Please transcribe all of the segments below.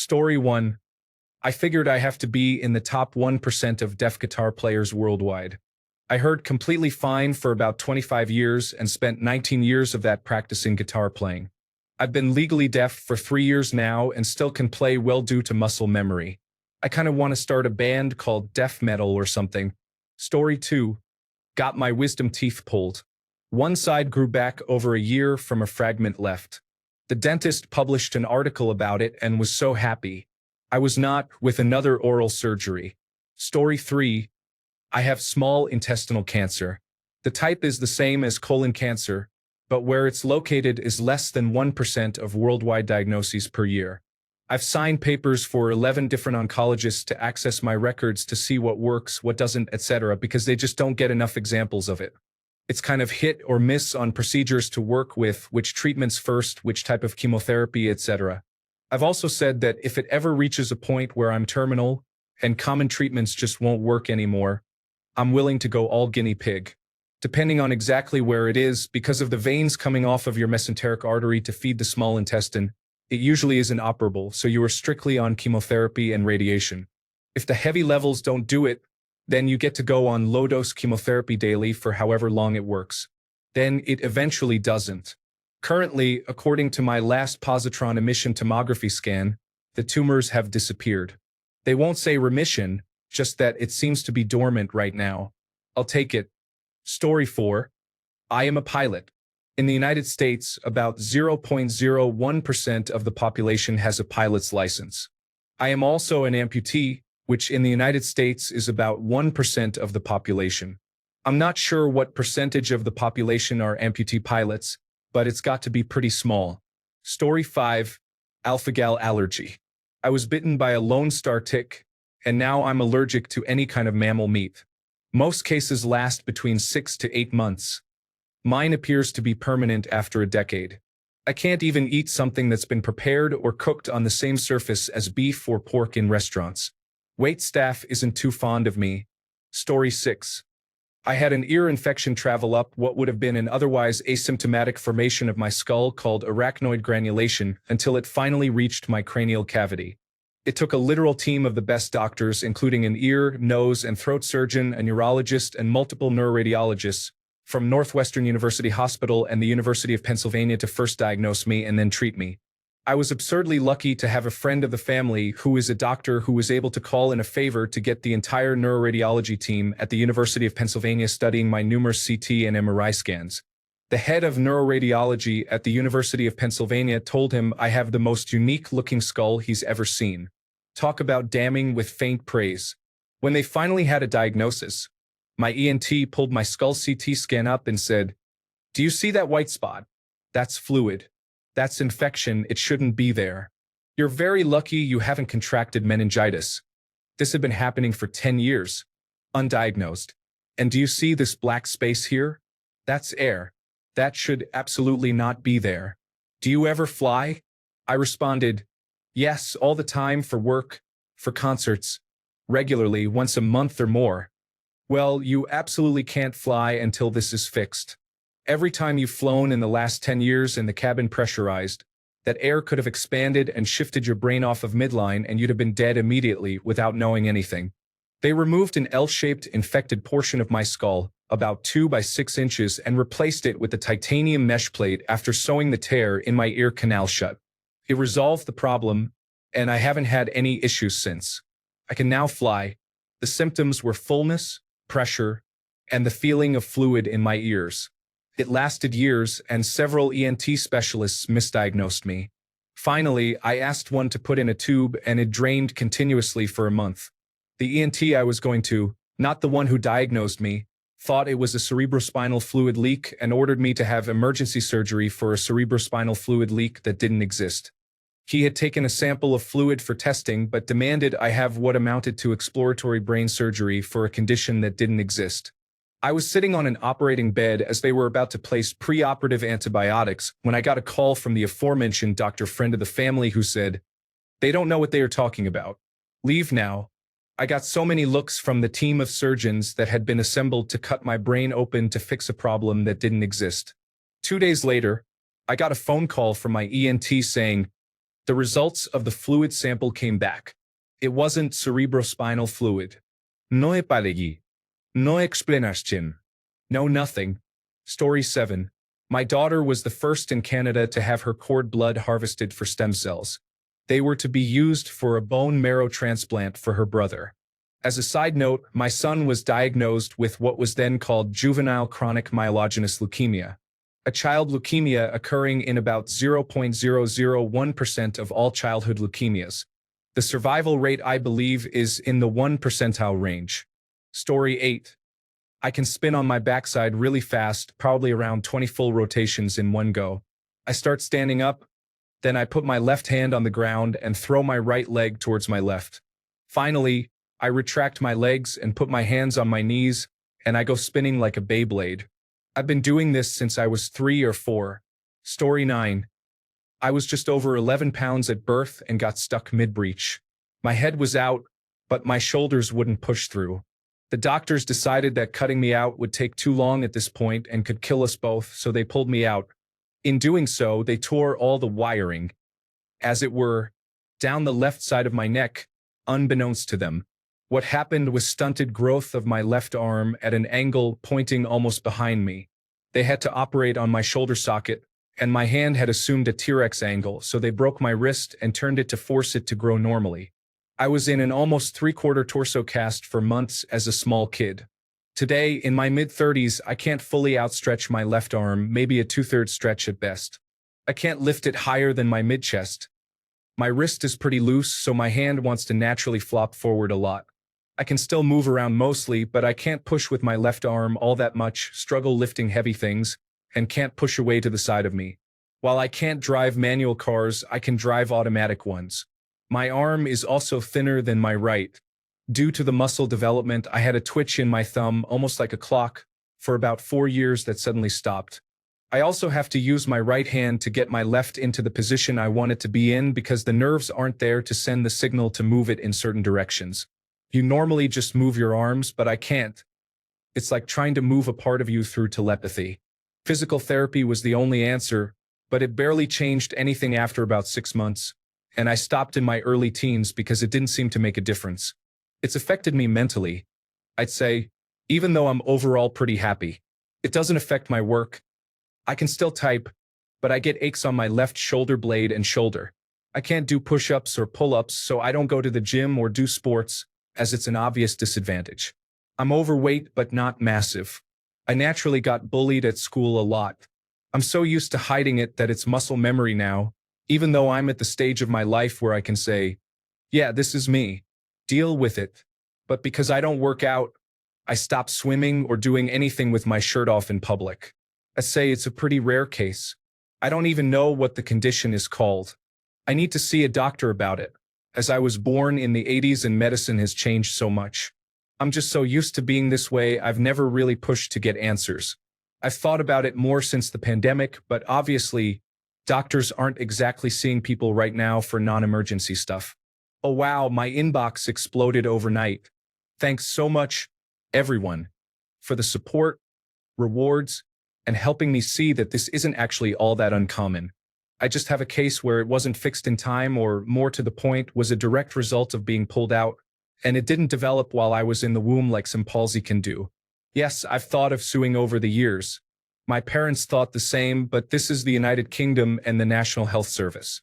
Story 1. I figured I have to be in the top 1% of deaf guitar players worldwide. I heard completely fine for about 25 years and spent 19 years of that practicing guitar playing. I've been legally deaf for 3 years now and still can play well due to muscle memory. I kind of want to start a band called Deaf Metal or something. Story 2. Got my wisdom teeth pulled. One side grew back over a year from a fragment left. The dentist published an article about it and was so happy. I was not, with another oral surgery. Story 3. I have small intestinal cancer. The type is the same as colon cancer, but where it's located is less than 1% of worldwide diagnoses per year. I've signed papers for 11 different oncologists to access my records to see what works, what doesn't, etc., because they just don't get enough examples of it. It's kind of hit or miss on procedures to work with, which treatments first, which type of chemotherapy, etc. I've also said that if it ever reaches a point where I'm terminal and common treatments just won't work anymore, I'm willing to go all guinea pig. Depending on exactly where it is, because of the veins coming off of your mesenteric artery to feed the small intestine, it usually is inoperable, so you are strictly on chemotherapy and radiation. If the heavy levels don't do it, then you get to go on low-dose chemotherapy daily for however long it works. Then it eventually doesn't. Currently, according to my last positron emission tomography scan, the tumors have disappeared. They won't say remission, just that it seems to be dormant right now. I'll take it. Story 4. I am a pilot. In the United States, about 0.01% of the population has a pilot's license. I am also an amputee, which in the United States is about 1% of the population. I'm not sure what percentage of the population are amputee pilots, but it's got to be pretty small. Story 5. Alpha-gal allergy. I was bitten by a Lone Star tick, and now I'm allergic to any kind of mammal meat. Most cases last between 6 to 8 months. Mine appears to be permanent after a decade. I can't even eat something that's been prepared or cooked on the same surface as beef or pork in restaurants. Waitstaff isn't too fond of me. Story 6. I had an ear infection travel up what would have been an otherwise asymptomatic formation of my skull called arachnoid granulation until it finally reached my cranial cavity. It took a literal team of the best doctors, including an ear, nose, and throat surgeon, a neurologist, and multiple neuroradiologists from Northwestern University Hospital and the University of Pennsylvania to first diagnose me and then treat me. I was absurdly lucky to have a friend of the family who is a doctor who was able to call in a favor to get the entire neuroradiology team at the University of Pennsylvania studying my numerous CT and MRI scans. The head of neuroradiology at the University of Pennsylvania told him I have the most unique-looking skull he's ever seen. Talk about damning with faint praise. When they finally had a diagnosis, my ENT pulled my skull CT scan up and said, "Do you see that white spot? That's fluid. That's infection, it shouldn't be there. You're very lucky you haven't contracted meningitis. This had been happening for 10 years, undiagnosed. And do you see this black space here? That's air. That should absolutely not be there. Do you ever fly?" I responded, "Yes, all the time for work, for concerts, regularly, once a month or more." "Well, you absolutely can't fly until this is fixed. Every time you've flown in the last 10 years and the cabin pressurized, that air could have expanded and shifted your brain off of midline and you'd have been dead immediately without knowing anything." They removed an L-shaped infected portion of my skull, about 2 by 6 inches, and replaced it with a titanium mesh plate after sewing the tear in my ear canal shut. It resolved the problem, and I haven't had any issues since. I can now fly. The symptoms were fullness, pressure, and the feeling of fluid in my ears. It lasted years, and several ENT specialists misdiagnosed me. Finally, I asked one to put in a tube, and it drained continuously for a month. The ENT I was going to, not the one who diagnosed me, thought it was a cerebrospinal fluid leak and ordered me to have emergency surgery for a cerebrospinal fluid leak that didn't exist. He had taken a sample of fluid for testing, but demanded I have what amounted to exploratory brain surgery for a condition that didn't exist. I was sitting on an operating bed as they were about to place preoperative antibiotics when I got a call from the aforementioned doctor friend of the family who said, "They don't know what they are talking about. Leave now." I got so many looks from the team of surgeons that had been assembled to cut my brain open to fix a problem that didn't exist. 2 days later, I got a phone call from my ENT saying, The results of the fluid sample came back. It wasn't cerebrospinal fluid. No hepatology. No explanation. No nothing. Story 7. My daughter was the first in Canada to have her cord blood harvested for stem cells. They were to be used for a bone marrow transplant for her brother. As a side note, my son was diagnosed with what was then called juvenile chronic myelogenous leukemia, a child leukemia occurring in about 0.001% of all childhood leukemias. The survival rate, I believe, is in the 1 percentile range. Story 8. I can spin on my backside really fast, probably around 20 full rotations in one go. I start standing up, then I put my left hand on the ground and throw my right leg towards my left. Finally, I retract my legs and put my hands on my knees, and I go spinning like a Beyblade. I've been doing this since I was 3 or 4. Story 9. I was just over 11 pounds at birth and got stuck mid-breech. My head was out, but my shoulders wouldn't push through. The doctors decided that cutting me out would take too long at this point and could kill us both, so they pulled me out. In doing so, they tore all the wiring, as it were, down the left side of my neck, unbeknownst to them. What happened was stunted growth of my left arm at an angle pointing almost behind me. They had to operate on my shoulder socket, and my hand had assumed a T-Rex angle, so they broke my wrist and turned it to force it to grow normally. I was in an almost 3/4 torso cast for months as a small kid. Today, in my mid-30s, I can't fully outstretch my left arm, maybe a 2/3 stretch at best. I can't lift it higher than my mid-chest. My wrist is pretty loose, so my hand wants to naturally flop forward a lot. I can still move around mostly, but I can't push with my left arm all that much, struggle lifting heavy things, and can't push away to the side of me. While I can't drive manual cars, I can drive automatic ones. My arm is also thinner than my right. Due to the muscle development, I had a twitch in my thumb, almost like a clock, for about 4 years that suddenly stopped. I also have to use my right hand to get my left into the position I want it to be in because the nerves aren't there to send the signal to move it in certain directions. You normally just move your arms, but I can't. It's like trying to move a part of you through telepathy. Physical therapy was the only answer, but it barely changed anything after about 6 months, and I stopped in my early teens because it didn't seem to make a difference. It's affected me mentally, I'd say, even though I'm overall pretty happy. It doesn't affect my work. I can still type, but I get aches on my left shoulder blade and shoulder. I can't do push-ups or pull-ups, so I don't go to the gym or do sports, as it's an obvious disadvantage. I'm overweight but not massive. I naturally got bullied at school a lot. I'm so used to hiding it that it's muscle memory now, even though I'm at the stage of my life where I can say, yeah, this is me. Deal with it. But because I don't work out, I stop swimming or doing anything with my shirt off in public. I say it's a pretty rare case. I don't even know what the condition is called. I need to see a doctor about it, as I was born in the 80s and medicine has changed so much. I'm just so used to being this way, I've never really pushed to get answers. I've thought about it more since the pandemic, but obviously, doctors aren't exactly seeing people right now for non-emergency stuff. Oh wow, my inbox exploded overnight. Thanks so much, everyone, for the support, rewards, and helping me see that this isn't actually all that uncommon. I just have a case where it wasn't fixed in time, or more to the point, was a direct result of being pulled out, and it didn't develop while I was in the womb like some palsy can do. Yes, I've thought of suing over the years. My parents thought the same, but this is the United Kingdom and the National Health Service.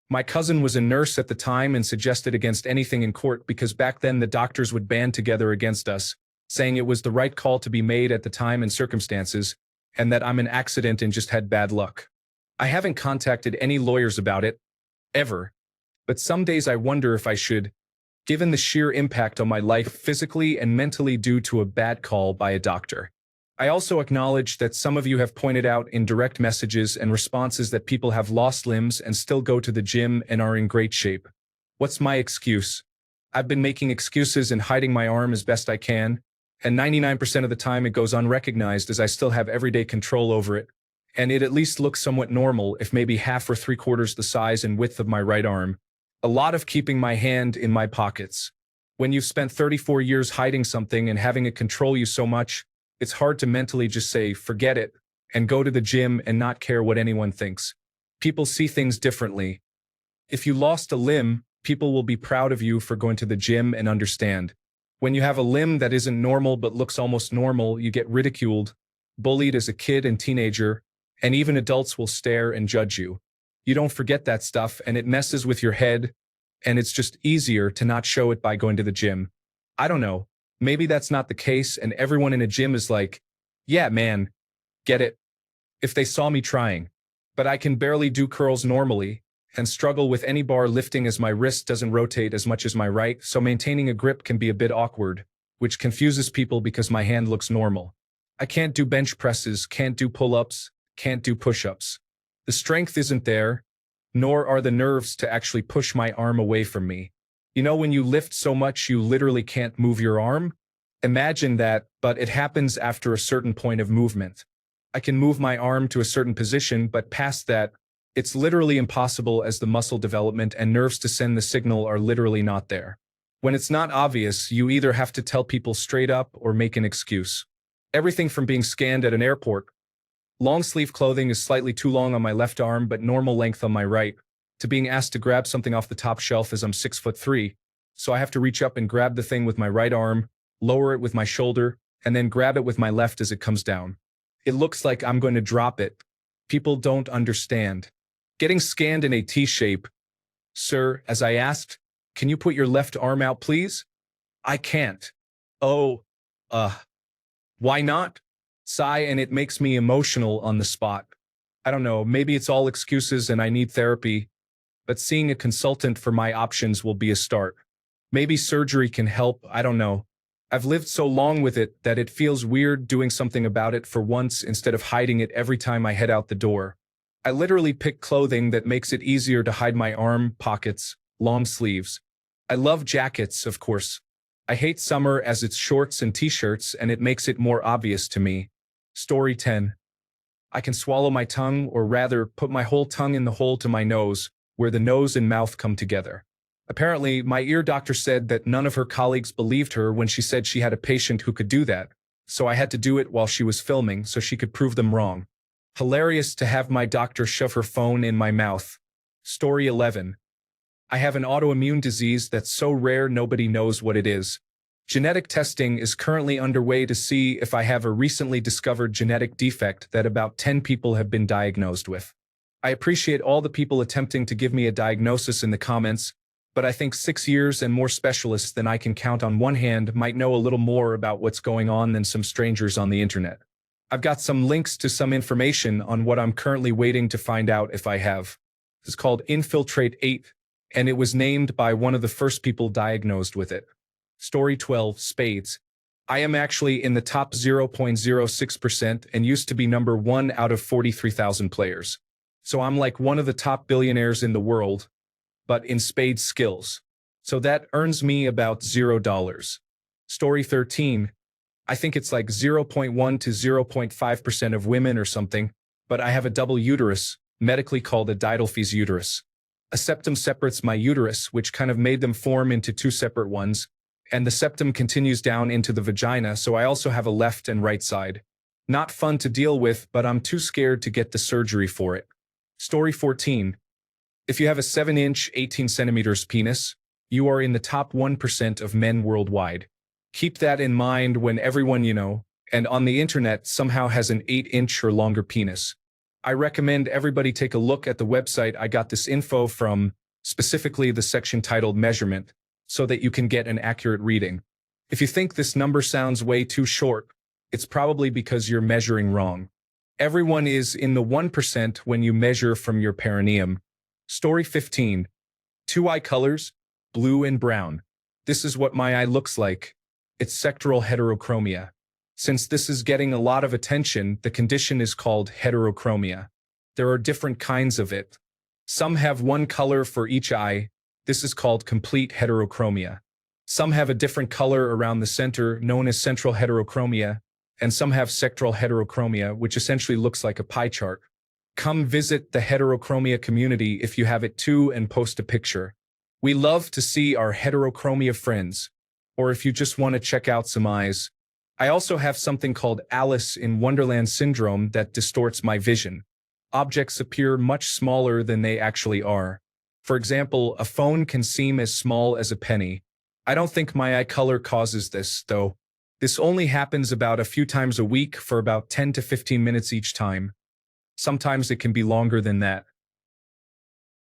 My cousin was a nurse at the time and suggested against anything in court because back then the doctors would band together against us, saying it was the right call to be made at the time and circumstances, and that I'm an accident and just had bad luck. I haven't contacted any lawyers about it, ever, but some days I wonder if I should, given the sheer impact on my life physically and mentally due to a bad call by a doctor. I also acknowledge that some of you have pointed out in direct messages and responses that people have lost limbs and still go to the gym and are in great shape. What's my excuse? I've been making excuses and hiding my arm as best I can, and 99% of the time it goes unrecognized as I still have everyday control over it, and it at least looks somewhat normal if maybe half or 3/4 the size and width of my right arm. A lot of keeping my hand in my pockets. When you've spent 34 years hiding something and having it control you so much, it's hard to mentally just say, forget it, and go to the gym and not care what anyone thinks. People see things differently. If you lost a limb, people will be proud of you for going to the gym and understand. When you have a limb that isn't normal but looks almost normal, you get ridiculed, bullied as a kid and teenager, and even adults will stare and judge you. You don't forget that stuff, and it messes with your head, and it's just easier to not show it by going to the gym. I don't know. Maybe that's not the case, and everyone in a gym is like, yeah, man, get it. If they saw me trying. But I can barely do curls normally, and struggle with any bar lifting as my wrist doesn't rotate as much as my right, so maintaining a grip can be a bit awkward, which confuses people because my hand looks normal. I can't do bench presses, can't do pull-ups, can't do push-ups. The strength isn't there, nor are the nerves to actually push my arm away from me. You know when you lift so much you literally can't move your arm? Imagine that, but it happens after a certain point of movement. I can move my arm to a certain position, but past that, it's literally impossible as the muscle development and nerves to send the signal are literally not there. When it's not obvious, you either have to tell people straight up or make an excuse. Everything from being scanned at an airport. Long sleeve clothing is slightly too long on my left arm but normal length on my right, to being asked to grab something off the top shelf as I'm 6'3", so I have to reach up and grab the thing with my right arm, lower it with my shoulder, and then grab it with my left as it comes down. It looks like I'm going to drop it. People don't understand. Getting scanned in a T-shape. Sir, as I asked, can you put your left arm out, please? I can't. Oh, why not? Sigh, and it makes me emotional on the spot. I don't know, maybe it's all excuses and I need therapy, but seeing a consultant for my options will be a start. Maybe surgery can help, I don't know. I've lived so long with it that it feels weird doing something about it for once instead of hiding it every time I head out the door. I literally pick clothing that makes it easier to hide my arm, pockets, long sleeves. I love jackets, of course. I hate summer as it's shorts and t-shirts and it makes it more obvious to me. Story 10. I can swallow my tongue, or rather, put my whole tongue in the hole to my nose, where the nose and mouth come together. Apparently, my ear doctor said that none of her colleagues believed her when she said she had a patient who could do that, so I had to do it while she was filming so she could prove them wrong. Hilarious to have my doctor shove her phone in my mouth. Story 11. I have an autoimmune disease that's so rare nobody knows what it is. Genetic testing is currently underway to see if I have a recently discovered genetic defect that about 10 people have been diagnosed with. I appreciate all the people attempting to give me a diagnosis in the comments, but I think 6 years and more specialists than I can count on one hand might know a little more about what's going on than some strangers on the internet. I've got some links to some information on what I'm currently waiting to find out if I have. It's called Infiltrate 8, and it was named by one of the first people diagnosed with it. Story 12, Spades. I am actually in the top 0.06% and used to be number 1 out of 43,000 players. So I'm like one of the top billionaires in the world, but in spades skills. So that earns me about $0. Story 13. I think it's like 0.1 to 0.5% of women or something, but I have a double uterus, medically called a Didelphi's uterus. A septum separates my uterus, which kind of made them form into 2 separate ones, and the septum continues down into the vagina, so I also have a left and right side. Not fun to deal with, but I'm too scared to get the surgery for it. Story 14. If you have a 7-inch, 18 centimeters penis, you are in the top 1% of men worldwide. Keep that in mind when everyone you know, and on the internet somehow has an 8-inch or longer penis. I recommend everybody take a look at the website I got this info from, specifically the section titled Measurement, so that you can get an accurate reading. If you think this number sounds way too short, it's probably because you're measuring wrong. Everyone is in the 1% when you measure from your perineum. Story 15. 2 eye colors, blue and brown. This is what my eye looks like. It's sectoral heterochromia. Since this is getting a lot of attention, the condition is called heterochromia. There are different kinds of it. Some have one color for each eye. This is called complete heterochromia. Some have a different color around the center, known as central heterochromia, and some have sectoral heterochromia, which essentially looks like a pie chart. Come visit the heterochromia community if you have it too and post a picture. We love to see our heterochromia friends, or if you just want to check out some eyes. I also have something called Alice in Wonderland syndrome that distorts my vision. Objects appear much smaller than they actually are. For example, a phone can seem as small as a penny. I don't think my eye color causes this, though. This only happens about a few times a week for about 10 to 15 minutes each time. Sometimes it can be longer than that.